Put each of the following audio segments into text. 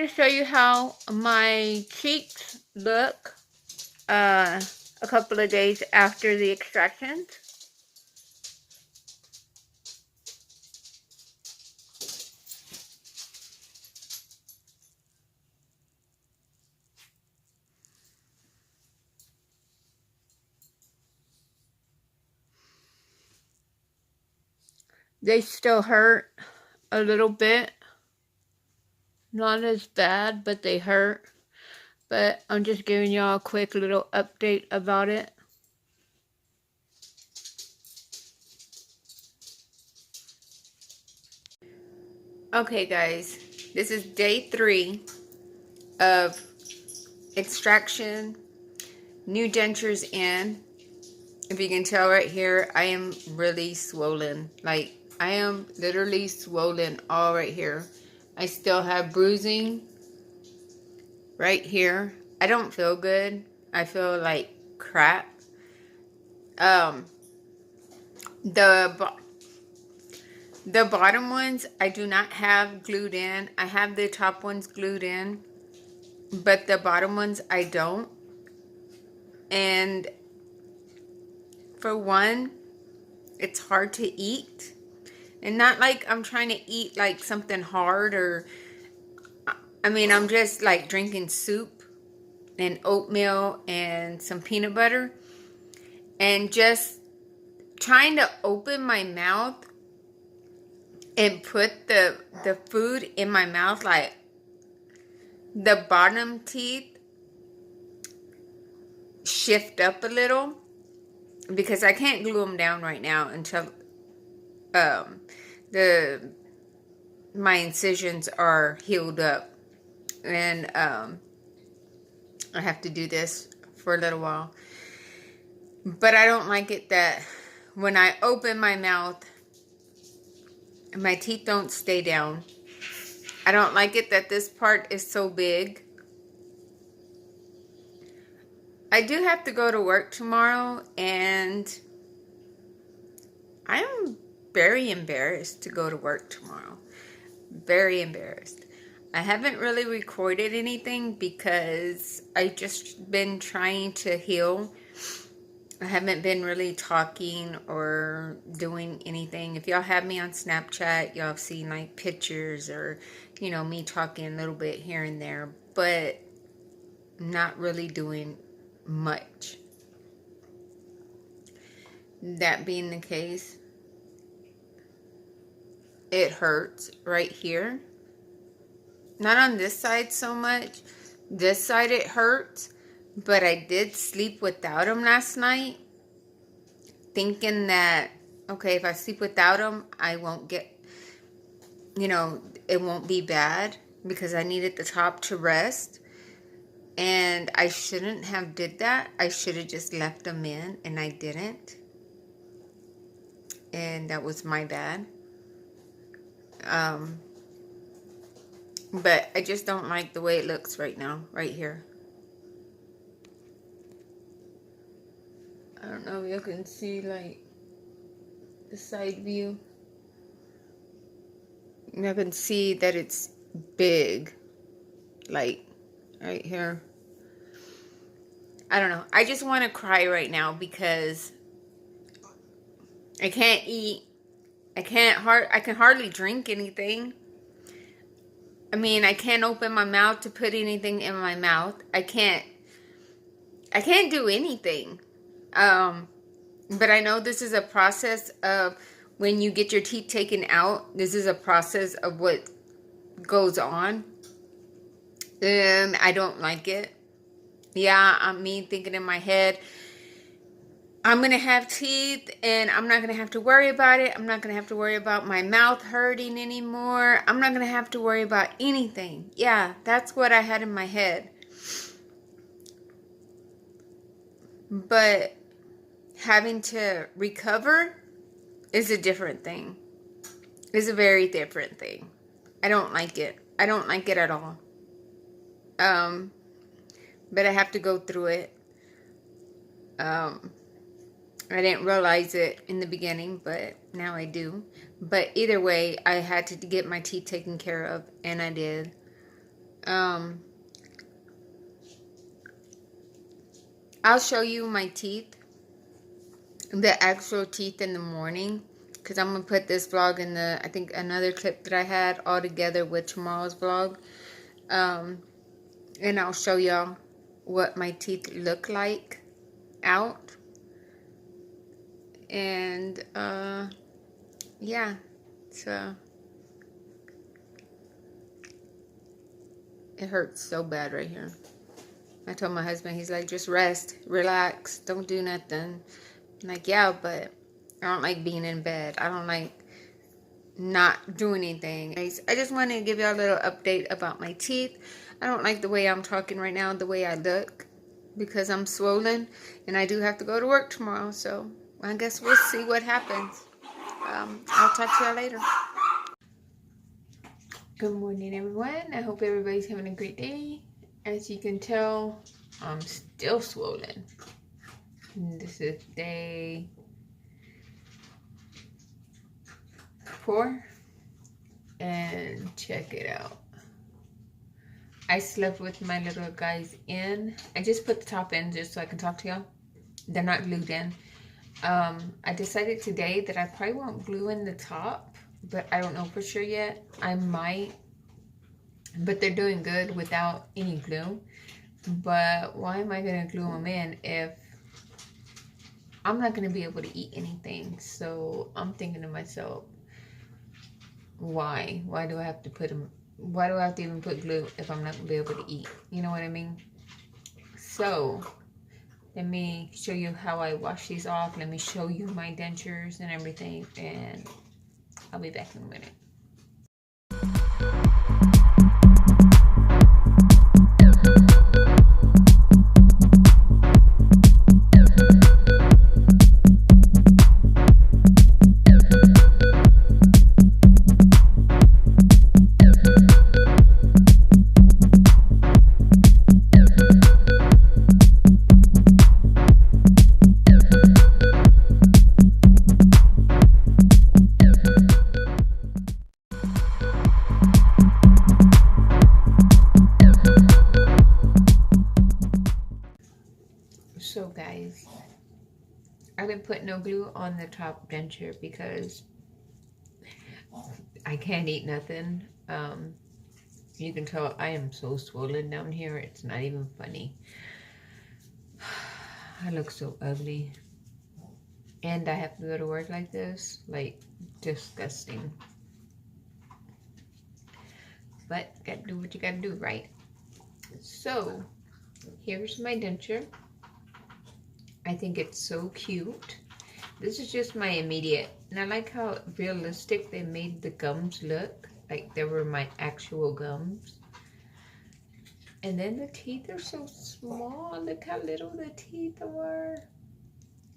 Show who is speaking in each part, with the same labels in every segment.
Speaker 1: to show you how my cheeks look a couple of days after the extractions. They still hurt a little bit. Not as bad, but they hurt. But I'm just giving y'all a quick little update about it. Okay guys, this is day 3 of extraction, new dentures in. If you can tell right here, I am really swollen. Like, I am literally swollen all right here. I still have bruising right here. I don't feel good. I feel like crap. The bottom ones I do not have glued in. I have the top ones glued in, but the bottom ones I don't. And for one, it's hard to eat. And not like I'm trying to eat like something hard, or I mean, I'm just like drinking soup and oatmeal and some peanut butter, and just trying to open my mouth and put the food in my mouth, like the bottom teeth shift up a little because I can't glue them down right now until my incisions are healed up, and I have to do this for a little while. But I don't like it that when I open my mouth, my teeth don't stay down. I don't like it that this part is so big. I do have to go to work tomorrow, and I am very embarrassed to go to work tomorrow. Very embarrassed. I haven't really recorded anything because I've just been trying to heal. I haven't been really talking or doing anything. If y'all have me on Snapchat, y'all have seen like pictures or, you know, me talking a little bit here and there, but not really doing much. That being the case, it hurts right here. Not on this side so much. This side it hurts, but I did sleep without him last night, thinking that, okay, if I sleep without him, I won't get, you know, it won't be bad, because I needed the top to rest. And I shouldn't have did that. I should have just left them in, and I didn't. And that was my bad. But I just don't like the way it looks right now, right here. I don't know if you can see like the side view. You can see that it's big, like right here. I don't know. I just want to cry right now because I can't eat. I can hardly drink anything. I mean, I can't open my mouth to put anything in my mouth. I can't do anything. But I know this is a process of when you get your teeth taken out. This is a process of what goes on. I don't like it. Yeah, I'm me thinking in my head, I'm going to have teeth and I'm not going to have to worry about it. I'm not going to have to worry about my mouth hurting anymore. I'm not going to have to worry about anything. Yeah, that's what I had in my head. But having to recover is a different thing. It's a very different thing. I don't like it. I don't like it at all. But I have to go through it. I didn't realize it in the beginning, but now I do. But either way, I had to get my teeth taken care of, and I did. Um, I'll show you my teeth, the actual teeth in the morning, because I'm going to put this vlog in the, I think, another clip that I had all together with tomorrow's vlog. And I'll show y'all what my teeth look like out. And, yeah, so it hurts so bad right here. I told my husband, he's like, just rest, relax, don't do nothing. I'm like, yeah, but I don't like being in bed. I don't like not doing anything. I just wanted to give y'all a little update about my teeth. I don't like the way I'm talking right now, the way I look, because I'm swollen, and I do have to go to work tomorrow, so I guess we'll see what happens. I'll talk to y'all later. Good morning, everyone. I hope everybody's having a great day. As you can tell, I'm still swollen. This is day 4, and check it out. I slept with my little guys in. I just put the top in just so I can talk to y'all. They're not glued in. I decided today that I probably won't glue in the top, but I don't know for sure yet. I might, but they're doing good without any glue. But why am I going to glue them in if I'm not going to be able to eat anything? So I'm thinking to myself, why? Why do I have to put them? Why do I have to even put glue if I'm not going to be able to eat? You know what I mean? So let me show you how I wash these off. Let me show you my dentures and everything, and I'll be back in a minute. So guys, I didn't put no glue on the top denture because I can't eat nothing. You can tell I am so swollen down here. It's not even funny. I look so ugly. And I have to go to work like this. Like, disgusting. But, gotta do what you gotta do, right? So, here's my denture. I think it's so cute. This is just my immediate. And I like how realistic they made the gums look. Like they were my actual gums. And then the teeth are so small. Look how little the teeth are.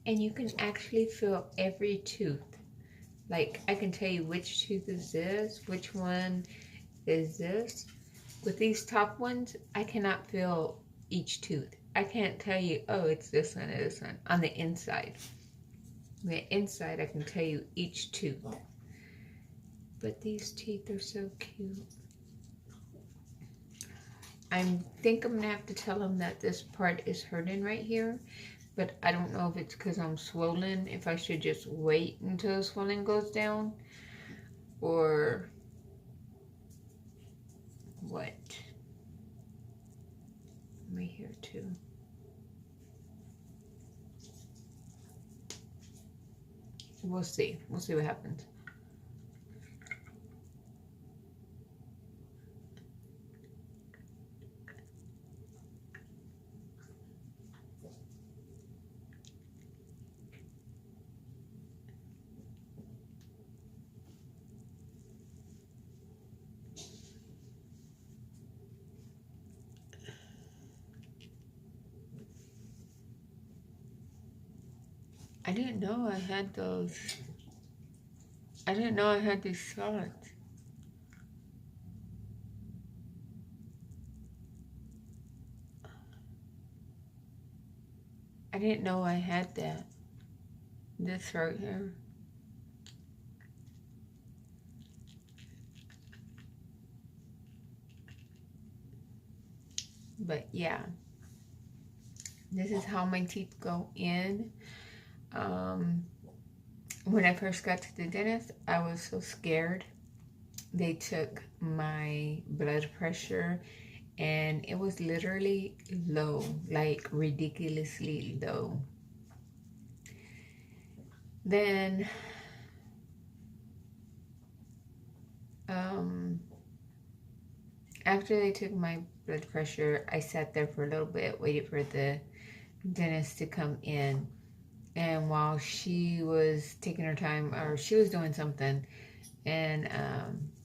Speaker 1: And you can actually feel every tooth. Like I can tell you which tooth is this, which one is this. With these top ones, I cannot feel each tooth. I can't tell you, oh, it's this one or this one. On the inside. On the inside, I can tell you each tooth. But these teeth are so cute. I think I'm going to have to tell them that this part is hurting right here. But I don't know if it's because I'm swollen. If I should just wait until the swelling goes down. Or what? Right here too. We'll see. We'll see what happens. I didn't know I had those. I didn't know I had these slots. I didn't know I had that. This right here. But yeah, this is how my teeth go in. When I first got to the dentist, I was so scared. They took my blood pressure and it was literally low, like ridiculously low. Then after they took my blood pressure, I sat there for a little bit, waited for the dentist to come in. And while she was taking her time, or she was doing something, and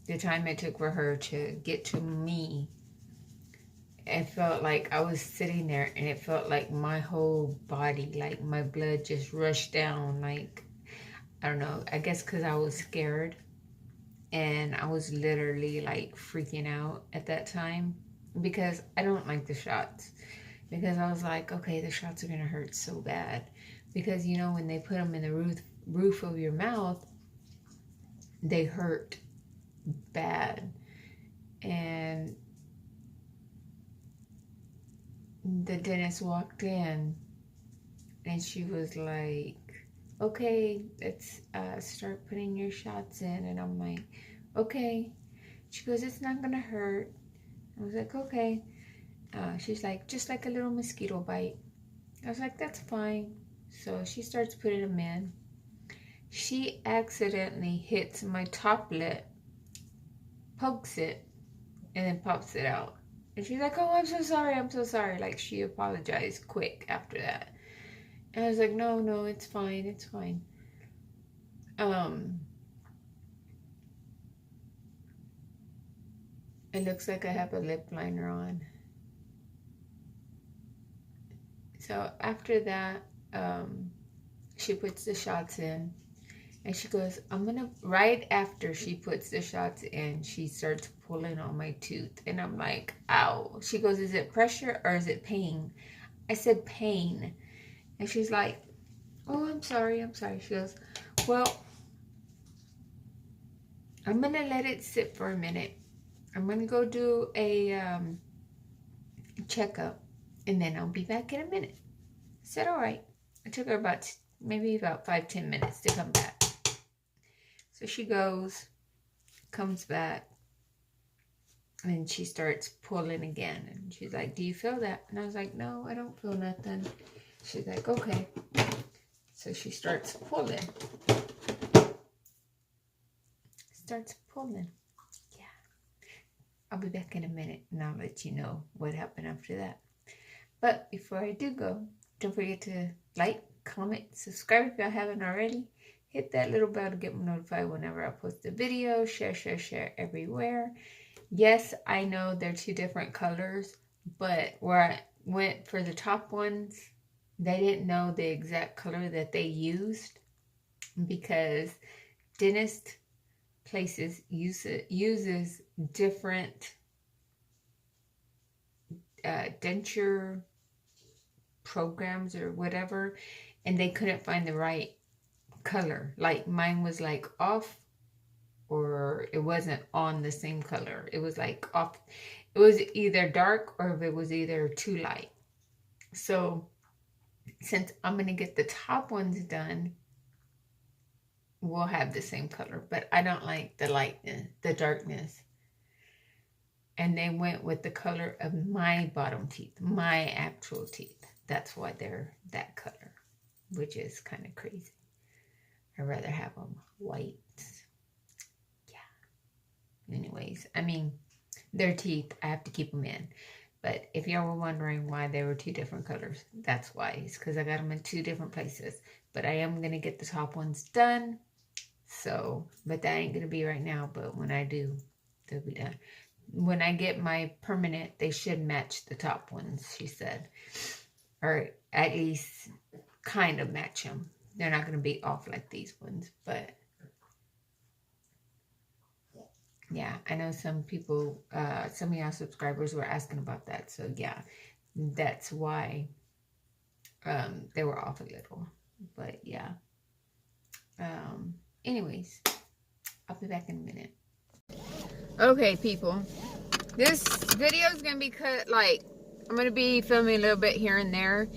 Speaker 1: the time it took for her to get to me, it felt like I was sitting there and it felt like my whole body, like my blood just rushed down. Like, I don't know, I guess because I was scared and I was literally like freaking out at that time because I don't like the shots. Because I was like, okay, the shots are going to hurt so bad. Because, you know, when they put them in the roof of your mouth, they hurt bad. And the dentist walked in and she was like, okay, let's start putting your shots in. And I'm like, okay. She goes, it's not going to hurt. I was like, okay. She's like, just like a little mosquito bite. I was like, that's fine. So she starts putting them in. She accidentally hits my top lip, pokes it, and then pops it out. And she's like, oh, I'm so sorry, I'm so sorry. Like, she apologized quick after that. And I was like, no, it's fine, it's fine. It looks like I have a lip liner on. So after that, she puts the shots in. And she goes, right after she puts the shots in, she starts pulling on my tooth. And I'm like, ow. She goes, is it pressure or is it pain? I said pain. And she's like, oh, I'm sorry. She goes, well, I'm going to let it sit for a minute. I'm going to go do a checkup. And then I'll be back in a minute. I said, all right. It took her about 5-10 minutes to come back. So she goes, comes back, and she starts pulling again. And she's like, do you feel that? And I was like, no, I don't feel nothing. She's like, okay. So she starts pulling. Yeah. I'll be back in a minute, and I'll let you know what happened after that. But before I do go, don't forget to like, comment, subscribe if y'all haven't already. Hit that little bell to get notified whenever I post a video. Share everywhere. Yes, I know they're two different colors, but where I went for the top ones, they didn't know the exact color that they used because dentist places uses different denture programs or whatever, and they couldn't find the right color. Like mine was like off, or it wasn't on the same color. It was like off. It was either dark or it was either too light. So since I'm going to get the top ones done, we'll have the same color. But I don't like the lightness, the darkness. And they went with the color of my bottom teeth, my actual teeth. That's why they're that color, which is kind of crazy. I'd rather have them white. Yeah. Anyways, I mean, their teeth, I have to keep them in. But if y'all were wondering why they were two different colors, that's why. It's because I got them in two different places. But I am going to get the top ones done. So, but that ain't going to be right now. But when I do, they'll be done. When I get my permanent, they should match the top ones, she said. Or at least kind of match them. They're not going to be off like these ones. But yeah, I know some people, some of y'all subscribers were asking about that. So yeah, that's why they were off a little. But yeah. Anyways, I'll be back in a minute. Okay, people. This video is going to be cut like I'm going to be filming a little bit here and there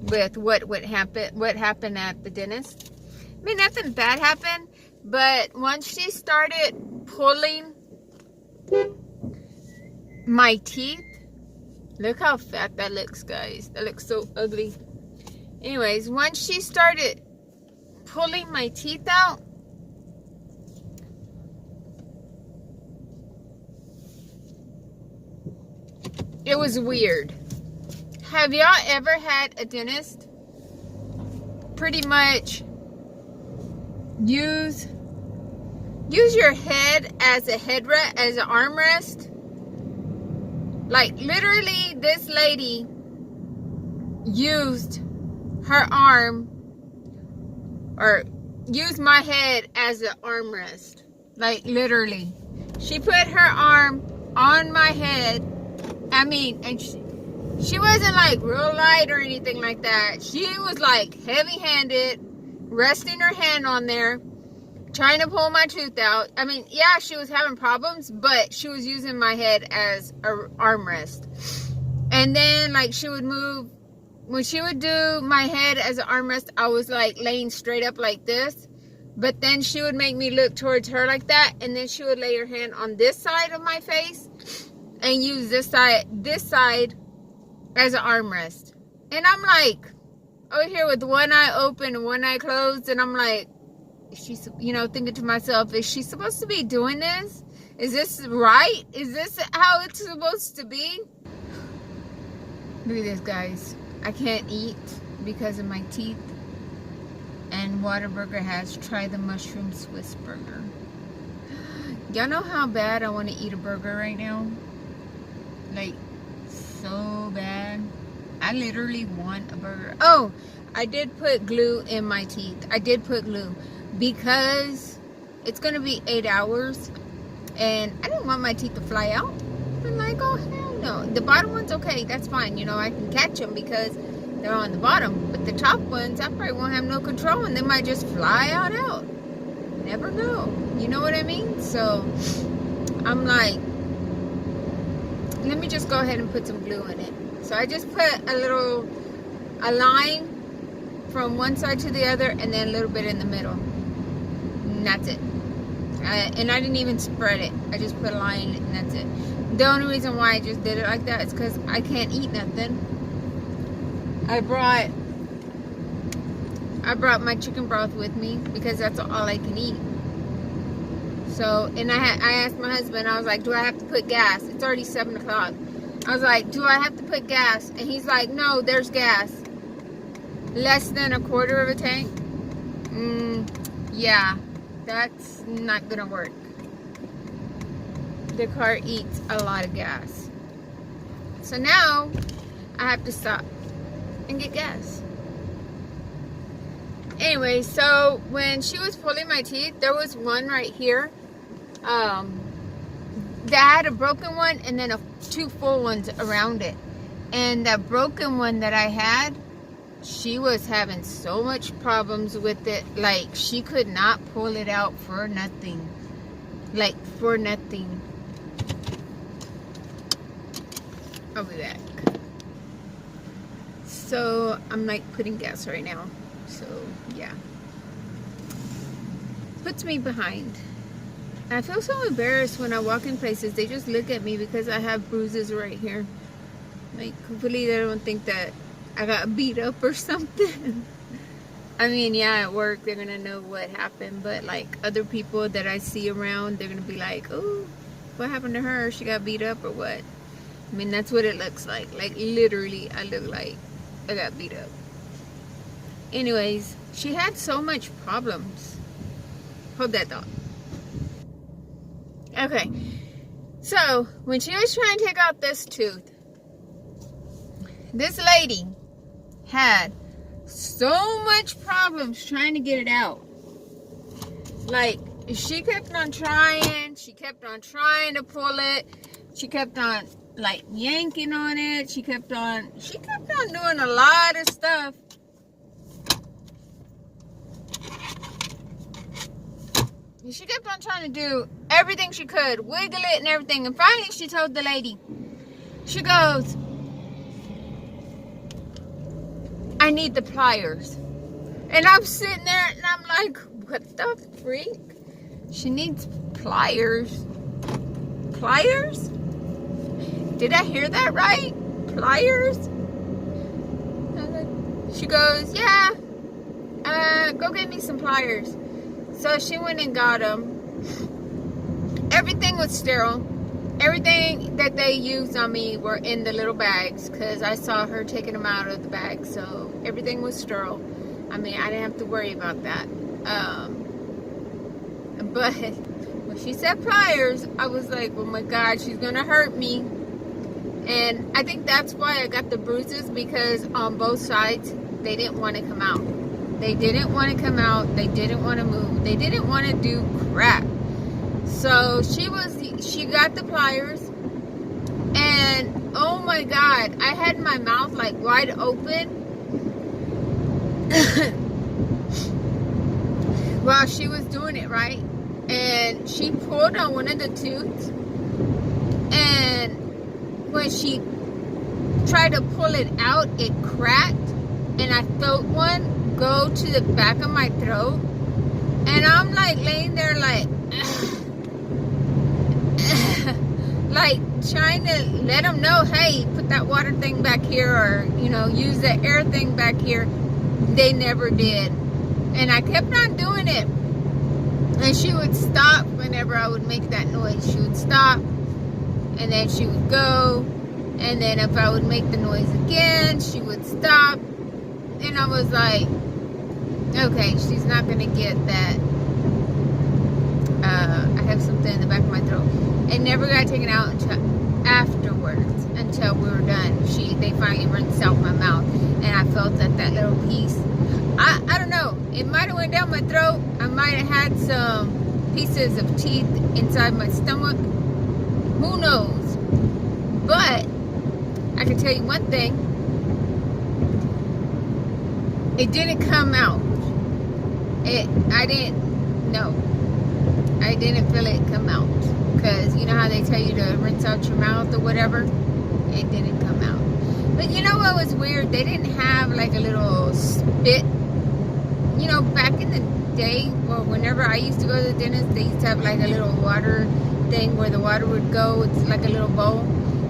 Speaker 1: with what happened at the dentist. I mean, nothing bad happened, but once she started pulling my teeth, look how fat that looks, guys. That looks so ugly. Anyways, once she started pulling my teeth out, it was weird. Have y'all ever had a dentist pretty much use your head as a headrest, as an armrest? Like, literally, this lady used her arm, or used my head as an armrest. Like, literally. She put her arm on my head. I mean, and she wasn't like real light or anything like that. She was like heavy-handed, resting her hand on there, trying to pull my tooth out. I mean, yeah, she was having problems, but she was using my head as an armrest. And then, like, she would move. When she would do my head as an armrest, I was like laying straight up like this. But then she would make me look towards her like that, and then she would lay her hand on this side of my face and use this side as an armrest. And I'm like over here with one eye open and one eye closed, and I'm like, she's, you know, thinking to myself, is she supposed to be doing this? Is this right? Is this how it's supposed to be? Look at this, guys. I can't eat because of my teeth. And Whataburger has tried the mushroom Swiss burger. Y'all know how bad I want to eat a burger right now? Like, so bad. I literally want a burger. Oh, I did put glue in my teeth. I did put glue because it's going to be 8 hours. And I didn't want my teeth to fly out. I'm like, oh, hell no. The bottom one's okay. That's fine. You know, I can catch them because they're on the bottom. But the top ones, I probably won't have no control. And they might just fly out. Never know. You know what I mean? So, I'm like, let me just go ahead and put some glue in it. So, I just put a line from one side to the other. And then a little bit in the middle. And that's it. And I didn't even spread it. I just put a line in it, and that's it. The only reason why I just did it like that is because I can't eat nothing. I brought my chicken broth with me because that's all I can eat. So, and I asked my husband, I was like, do I have to put gas? It's already 7 o'clock. I was like, do I have to put gas? And he's like, no, there's gas. Less than a quarter of a tank? Yeah. That's not gonna work. The car eats a lot of gas. So now I have to stop and get gas. Anyway, so when she was pulling my teeth, there was one right here that had a broken one and then two full ones around it. And that broken one that I had, she was having so much problems with it. Like, she could not pull it out for nothing. Like, for nothing. I'll be back. So, I'm like putting gas right now. So, yeah. Puts me behind. I feel so embarrassed when I walk in places. They just look at me because I have bruises right here. Like, hopefully they don't think that I got beat up or something. I mean, yeah, at work they're gonna know what happened, but like other people that I see around, they're gonna be like, oh, what happened to her? She got beat up or what? I mean, that's what it looks like. Like, literally, I look like I got beat up. Anyways, she had so much problems. Hold that thought. Okay, so when she was trying to take out this tooth, this lady had so much problems trying to get it out. Like, she kept on trying. She kept on trying to pull it. She kept on, like, yanking on it. She kept on doing a lot of stuff. She kept on trying to do everything she could, wiggle it and everything. And finally she told the lady, she goes, I need the pliers. And I'm sitting there and I'm like, what the freak? She needs pliers. Pliers? Did I hear that right? Pliers? She goes, yeah, go get me some pliers. So she went and got them. Everything was sterile. Everything that they used on me were in the little bags because I saw her taking them out of the bag. So everything was sterile. I mean, I didn't have to worry about that. But when she said pliers, I was like, oh my God, she's going to hurt me. And I think that's why I got the bruises, because on both sides, they didn't want to come out. They didn't want to come out. They didn't want to move. They didn't want to do crap. So she got the pliers. And oh my God, I had my mouth like wide open while she was doing it, right? And she pulled on one of the tooths, and when she tried to pull it out, it cracked, and I felt one go to the back of my throat, and I'm like laying there like like trying to let them know, hey, put that water thing back here, or you know, use the air thing back here. They never did. And I kept on doing it, and she would stop whenever I would make that noise. She would stop, and then she would go, and then if I would make the noise again, she would stop. And I was like, okay, she's not gonna get that. I have something in the back of my throat. It never got taken out until afterwards, until we were done. They finally rinsed out my mouth, and I felt that little piece. I don't know. It might have went down my throat. I might have had some pieces of teeth inside my stomach. Who knows? But I can tell you one thing. It didn't come out. I didn't feel it come out. Because you know how they tell you to rinse out your mouth or whatever? It didn't come out. But you know what was weird? They didn't have like a little spit. You know, back in the day, or whenever I used to go to the dentist, they used to have like a little water thing where the water would go. It's like a little bowl,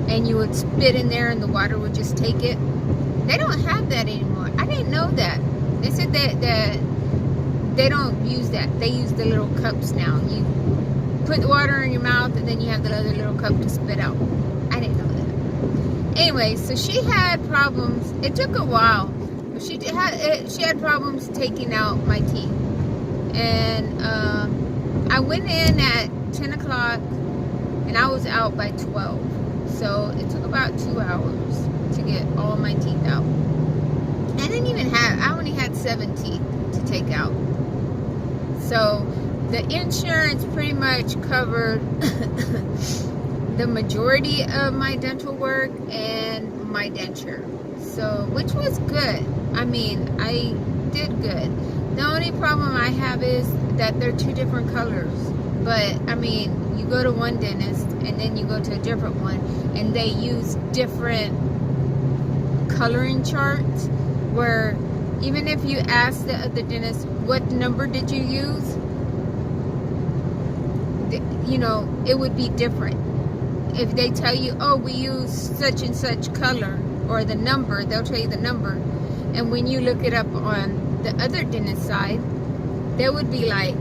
Speaker 1: and you would spit in there and the water would just take it. They don't have that anymore. I didn't know that. They said that they don't use that. They use the little cups now. You put the water in your mouth, and then you have the other little cup to spit out. I didn't know that. Anyway, so she had problems. It took a while. She had problems taking out my teeth. And I went in at 10 o'clock, and I was out by 12. So it took about 2 hours to get all my teeth out. I only had 7 teeth to take out. So the insurance pretty much covered the majority of my dental work and my denture. So, which was good. I mean, I did good. The only problem I have is that they're 2 different colors. But, I mean, you go to one dentist and then you go to a different one, and they use different coloring charts, where even if you ask the other dentist, what number did you use? You know, it would be different. If they tell you, oh, we use such and such color, or the number, they'll tell you the number. And when you look it up on the other dentist side, they would be like,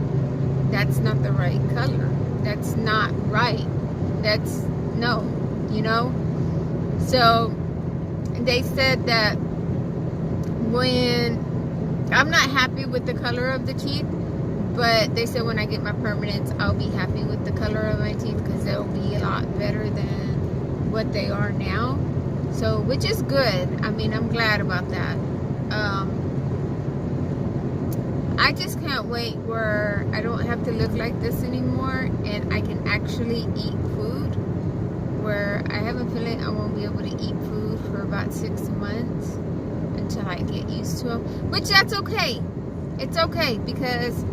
Speaker 1: that's not the right color. That's not right. That's, no, you know? So, they said that when, I'm not happy with the color of the teeth, but they said when I get my permanents, I'll be happy with the color of my teeth, because they'll be a lot better than what they are now. So, which is good. I mean, I'm glad about that. I just can't wait where I don't have to look like this anymore, and I can actually eat food, where I have a feeling I won't be able to eat food for about 6 months until I get used to them. Which, that's okay. It's okay, because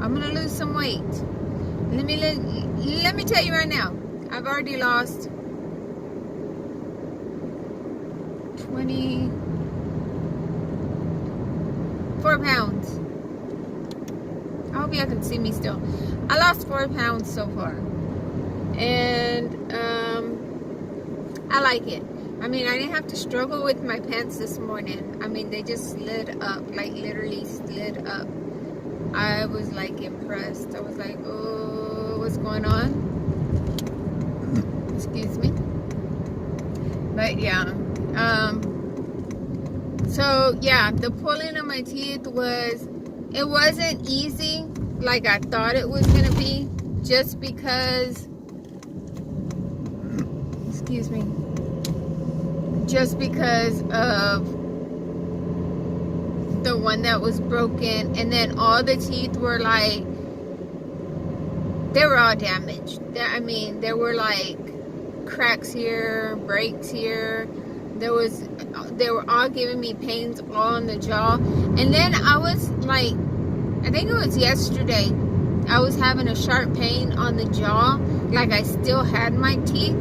Speaker 1: I'm gonna lose some weight. Let me tell you right now. I've already lost 24 pounds. I hope y'all can see me still. I lost 4 pounds so far. And I like it. I mean, I didn't have to struggle with my pants this morning. I mean, they just slid up, like literally slid up. I was like impressed. I was like, oh, what's going on? Excuse me. But yeah. So yeah, the pulling of my teeth it wasn't easy like I thought it was gonna be, just because, excuse me, just because of the one that was broken, and then all the teeth were like, they were all damaged. I mean, there were like cracks here, breaks here. They were all giving me pains all on the jaw. And then I was like, I think it was yesterday, I was having a sharp pain on the jaw, like I still had my teeth.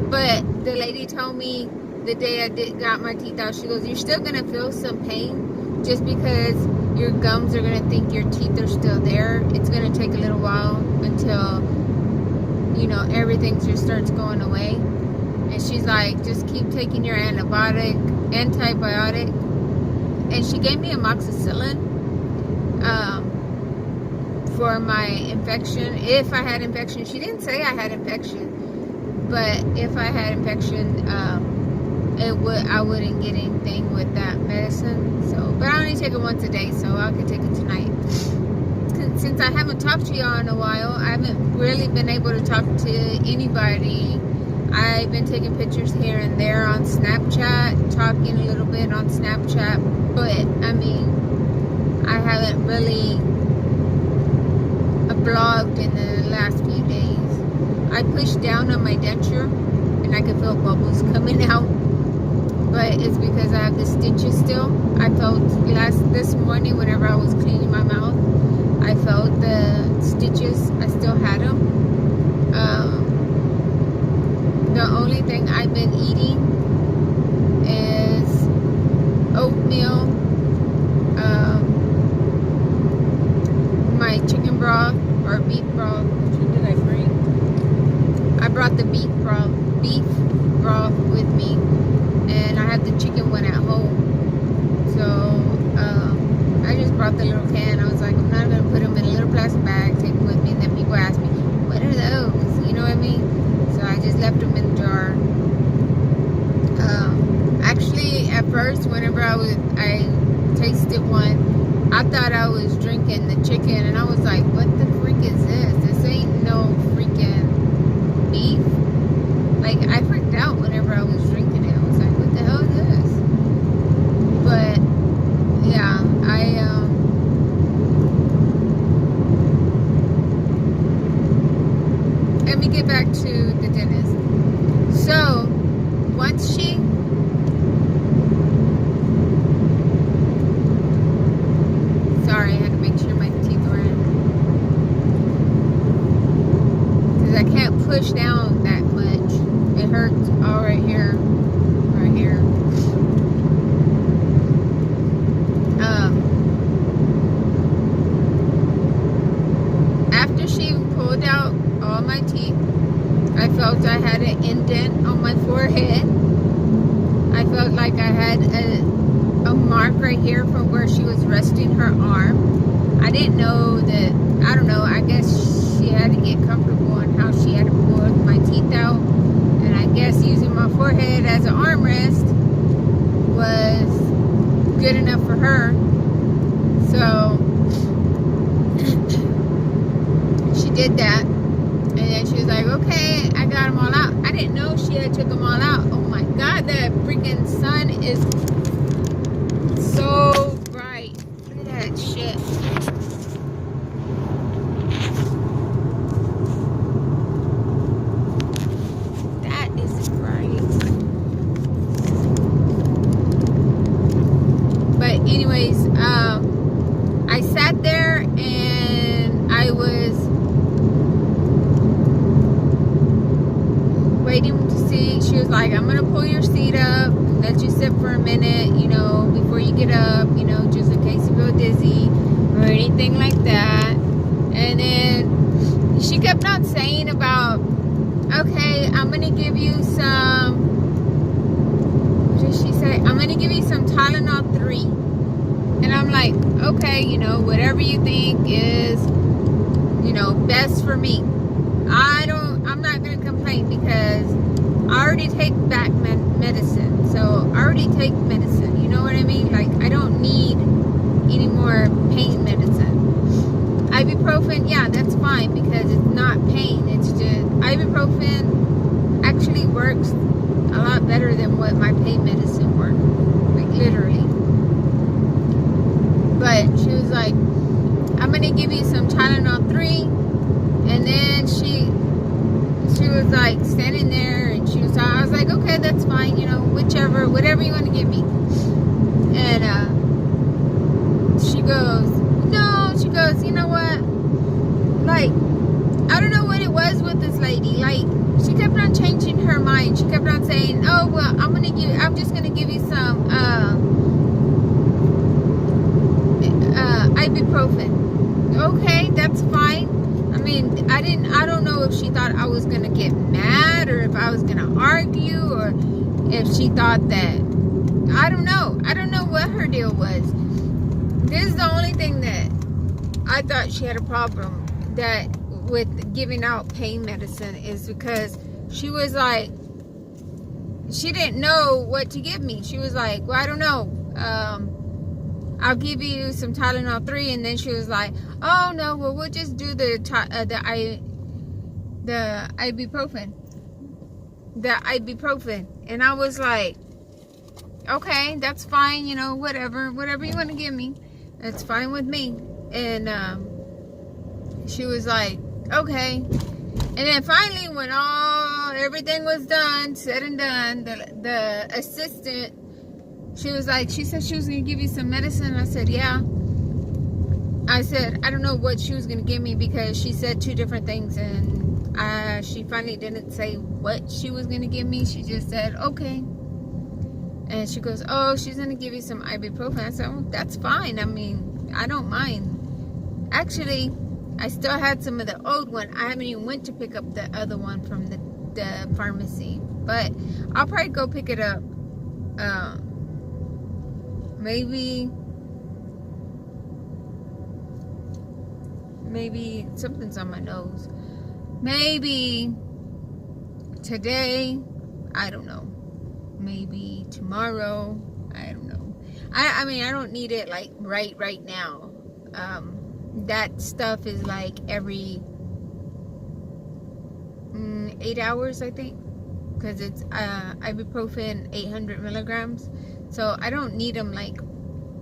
Speaker 1: But the lady told me the day I got my teeth out, she goes, you're still gonna feel some pain, just because your gums are gonna think your teeth are still there. It's gonna take a little while until, you know, everything just starts going away. And she's like, just keep taking your antibiotic. And she gave me amoxicillin for my infection. If I had infection, she didn't say I had infection, but if I had infection, I wouldn't get anything with that medicine. So, but I only take it once a day, so I could take it tonight. Since I haven't talked to y'all in a while, I haven't really been able to talk to anybody. I've been taking pictures here and there on Snapchat, talking a little bit on Snapchat, but I mean, I haven't really blogged in the last few days. I pushed down on my denture and I could feel bubbles coming out, but it's because I have the stitches still. I felt this morning whenever I was cleaning my mouth, I felt the stitches. I still had them. The only thing I've been eating is oatmeal, my chicken broth or beef broth. Which one did I bring? I brought the beef broth with me, and I have the chicken one at home. So I just brought the little can. I was like, I'm not gonna put them in a little plastic bag, take them with me. And then people ask me, what are those? You know what I mean? So I just left them in the jar. Actually, at first, whenever I tasted one, I thought I was drinking the chicken, and I was like, what the freak is this? This ain't no freaking beef. Like, I freaked out whenever I was drinking it. I was like, what the hell is this? But yeah, let me get back to the dentist. So once she sorry, I had to make sure my teeth were in, because I can't push down that much. It hurts all right here, right here. After she pulled out all my teeth, I felt I had an indent on my forehead. I felt like I had a mark right here from where she was resting her arm. I didn't know that, I don't know, I guess she had to get comfortable on how she had to pull my teeth out. And I guess using my forehead as an armrest was good enough for her. So she did that. And then she was like, okay, I got them all out. I didn't know she had took them all out. Oh my God, that freaking sun is so bright. Look at that shit. That is bright. But anyways, I sat there and minute, you know, before you get up, you know, just in case you feel dizzy or anything like that. And then she kept on saying about, okay, I'm going to give you some, what did she say? I'm going to give you some Tylenol 3. And I'm like, okay, you know, whatever you think is, you know, best for me. I'm not going to complain because I already take back medicine. So I already take medicine. You know what I mean? Like, I don't need any more pain medicine. Ibuprofen, yeah, that's fine because it's not pain. It's just, ibuprofen actually works a lot better than what my pain medicine worked. Like, literally. But she was like, I'm going to give you some Tylenol 3. And then she was like standing there and I was like, okay, that's fine, you know, whatever you want to give me. And she goes, you know what? Like, I don't know what it was with this lady. Like, she kept on changing her mind. She kept on saying, oh, well, I'm just going to give you some ibuprofen. Okay, that's fine. I mean, I don't know if she thought I was going to get mad or if I was going to argue or if she thought that, I don't know. I don't know what her deal was. This is the only thing that I thought she had a problem with giving out pain medicine is because she was like, she didn't know what to give me. She was like, well, I don't know. I'll give you some Tylenol 3, and then she was like, oh no, well, we'll just do the ibuprofen. And I was like, okay, that's fine, you know, whatever you want to give me, that's fine with me. And she was like, okay. And then finally, when everything was done, said and done, the assistant, she said she was going to give you some medicine. I said, yeah. I said, I don't know what she was going to give me because she said 2 different things. And she finally didn't say what she was going to give me. She just said, okay. And she goes, oh, she's going to give you some ibuprofen. I said, well, that's fine. I mean, I don't mind. Actually, I still had some of the old one. I haven't even went to pick up the other one from the pharmacy. But I'll probably go pick it up. Maybe something's on my nose. Maybe today, I don't know. Maybe tomorrow, I don't know. I mean, I don't need it like right now. That stuff is like every 8 hours, I think, because it's ibuprofen 800 milligrams. So I don't need them like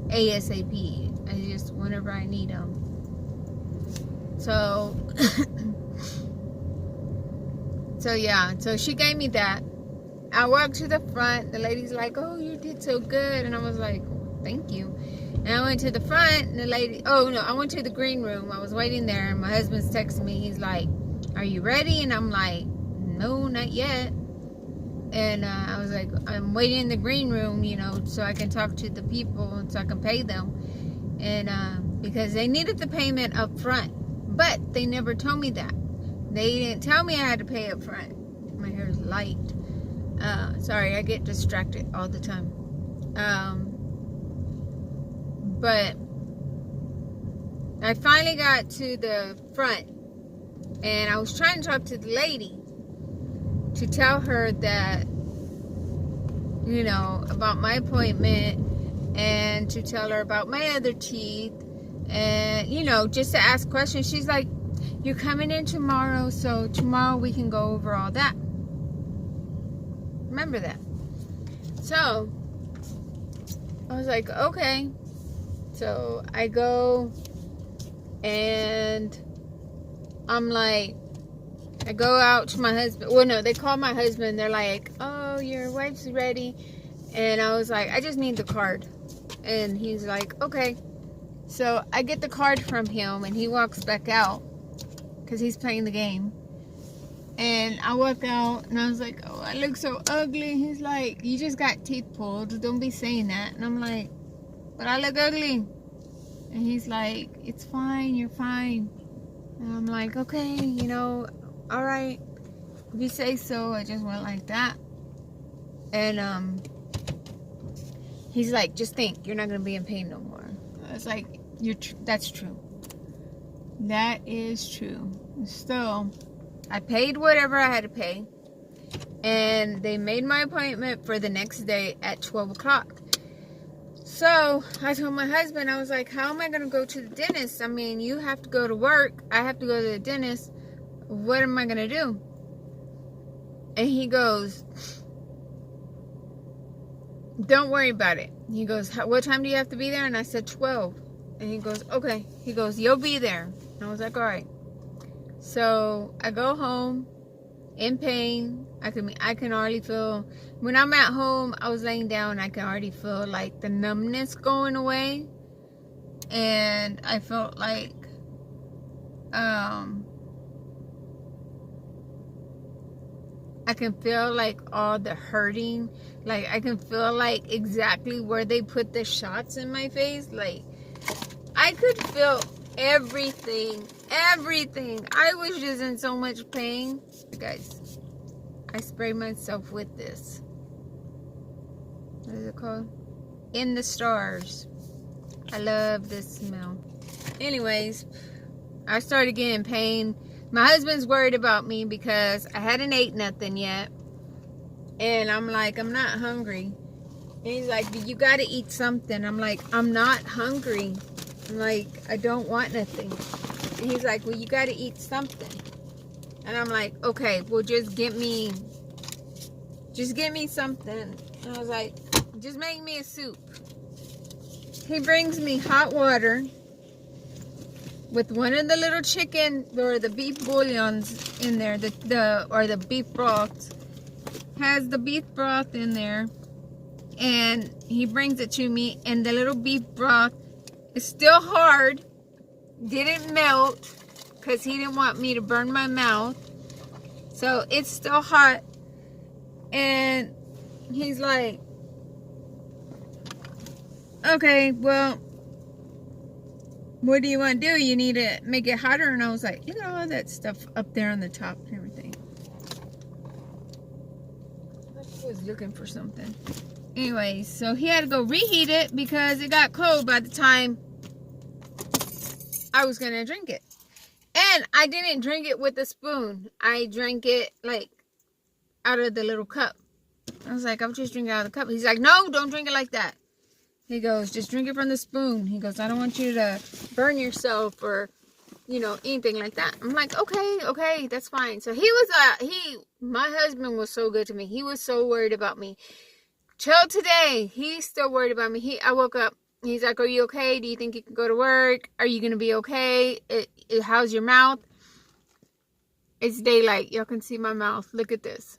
Speaker 1: ASAP. I just whenever I need them. So yeah, so she gave me that. I walked to the front. The lady's like, oh, you did so good. And I was like, thank you. And I went to the front, and the lady, oh no, I went to the green room. I was waiting there, and my husband's texting me. He's like, are you ready? And I'm like, no, not yet. And I was like, I'm waiting in the green room, you know, so I can talk to the people and so I can pay them. And because they needed the payment up front, but they never told me that. They didn't tell me I had to pay up front. My hair is light. Sorry, I get distracted all the time. But I finally got to the front, and I was trying to talk to the lady to tell her that, you know, about my appointment, and to tell her about my other teeth, and, you know, just to ask questions. She's like, you're coming in tomorrow, so tomorrow we can go over all that. Remember that. So I was like, okay. So I go, and I'm like, I go out to my husband. Well, no, they call my husband. They're like, oh, your wife's ready. And I was like, I just need the card. And he's like, okay. So I get the card from him, and he walks back out because he's playing the game. And I walk out and I was like, oh, I look so ugly. He's like, you just got teeth pulled. Don't be saying that. And I'm like, but I look ugly. And he's like, it's fine. You're fine. And I'm like, okay, you know, all right. If you say so. I just went like that. And he's like, just think, you're not going to be in pain no more. I was like, that's true. That is true. Still, I paid whatever I had to pay. And they made my appointment for the next day at 12 o'clock. So I told my husband, I was like, how am I going to go to the dentist? I mean, you have to go to work. I have to go to the dentist. What am I going to do? And he goes, don't worry about it. He goes, what time do you have to be there? And I said 12. And he goes, okay. He goes, you'll be there. And I was like, all right. So I go home in pain. I can already feel, when I'm at home, I was laying down, I can already feel like the numbness going away. And I felt like, I can feel like all the hurting. Like I can feel like exactly where they put the shots in my face. Like I could feel everything. I was just in so much pain. Guys, I sprayed myself with this. What is it called? In the Stars. I love this smell. Anyways, I started getting pain. My husband's worried about me because I hadn't ate nothing yet. And I'm like, I'm not hungry. And he's like, but you gotta eat something. I'm like, I'm not hungry. I'm like, I don't want nothing. And he's like, well, you gotta eat something. And I'm like, okay, well, just get me something. And I was like, just make me a soup. He brings me hot water with one of the little chicken or the beef bouillons in there, the beef broth. Has the beef broth in there, and he brings it to me, and the little beef broth is still hard, didn't melt, because he didn't want me to burn my mouth, so it's still hot. And he's like, okay, well, what do you want to do? You need to make it hotter. And I was like, look at all that stuff up there on the top and everything. I was looking for something. Anyways, so he had to go reheat it because it got cold by the time I was going to drink it. And I didn't drink it with a spoon. I drank it like out of the little cup. I was like, I'm just drinking out of the cup. He's like, no, don't drink it like that. He goes, just drink it from the spoon. He goes, I don't want you to burn yourself or, you know, anything like that. I'm like, okay, that's fine. So my husband was so good to me. He was so worried about me. Till today, he's still worried about me. I woke up, he's like, are you okay? Do you think you can go to work? Are you going to be okay? How's your mouth? It's daylight. Y'all can see my mouth. Look at this.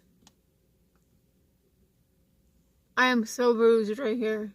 Speaker 1: I am so bruised right here.